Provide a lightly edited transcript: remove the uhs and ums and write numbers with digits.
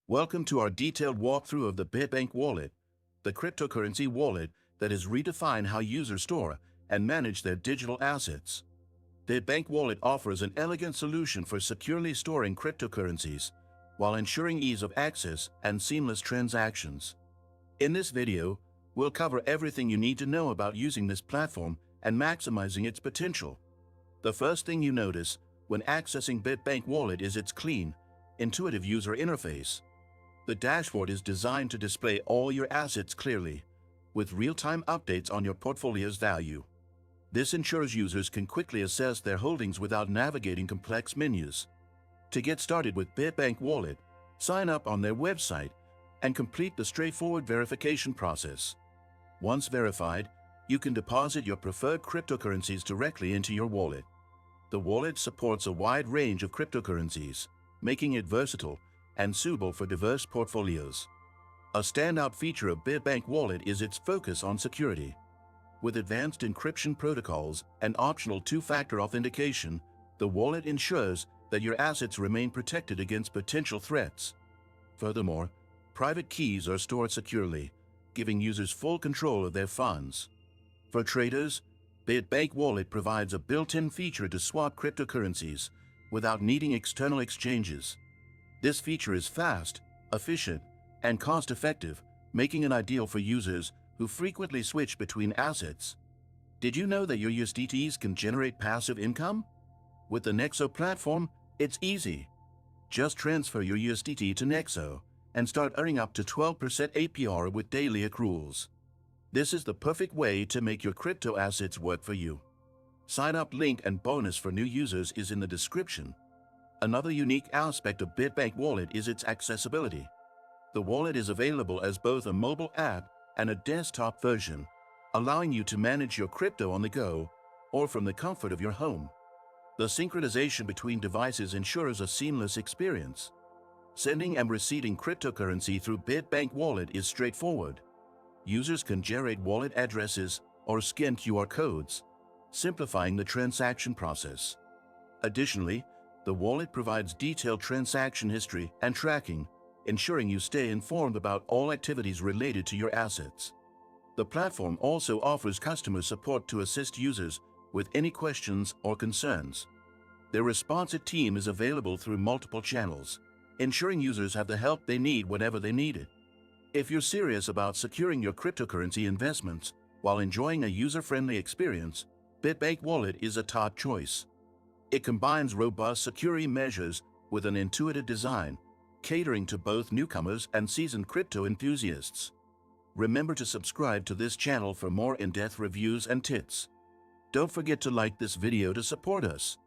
Welcome to our detailed walkthrough of the Bitbank wallet, the cryptocurrency wallet that has redefined how users store and manage their digital assets. Bitbank Wallet offers an elegant solution for securely storing cryptocurrencies while ensuring ease of access and seamless transactions. In this video, we'll cover everything you need to know about using this platform and maximizing its potential. The first thing you notice when accessing Bitbank Wallet is its clean, intuitive user interface. The dashboard is designed to display all your assets clearly, with real-time updates on your portfolio's value. This ensures users can quickly assess their holdings without navigating complex menus. To get started with Bitbank Wallet, sign up on their website and complete the straightforward verification process. Once verified, you can deposit your preferred cryptocurrencies directly into your wallet. The wallet supports a wide range of cryptocurrencies, making it versatile and suitable for diverse portfolios. A standout feature of Bitbank Wallet is its focus on security. With advanced encryption protocols and optional two-factor authentication, the wallet ensures that your assets remain protected against potential threats. Furthermore, private keys are stored securely, giving users full control of their funds. For traders, Bitbank Wallet provides a built-in feature to swap cryptocurrencies without needing external exchanges. This feature is fast, efficient, and cost-effective, making it ideal for users who frequently switch between assets. Did you know that your USDTs can generate passive income? With the Nexo platform, it's easy. Just transfer your USDT to Nexo and start earning up to 12% APR with daily accruals. This is the perfect way to make your crypto assets work for you. Sign-up link and bonus for new users is in the description. Another unique aspect of Bitbank Wallet is its accessibility. The wallet is available as both a mobile app and a desktop version, allowing you to manage your crypto on the go or from the comfort of your home. The synchronization between devices ensures a seamless experience. Sending and receiving cryptocurrency through Bitbank Wallet is straightforward. Users can generate wallet addresses or scan QR codes, simplifying the transaction process. Additionally, the wallet provides detailed transaction history and tracking, ensuring you stay informed about all activities related to your assets. The platform also offers customer support to assist users with any questions or concerns. Their responsive team is available through multiple channels, ensuring users have the help they need whenever they need it. If you're serious about securing your cryptocurrency investments while enjoying a user-friendly experience, Bitbank Wallet is a top choice. It combines robust security measures with an intuitive design, catering to both newcomers and seasoned crypto enthusiasts. Remember to subscribe to this channel for more in-depth reviews and tips. Don't forget to like this video to support us.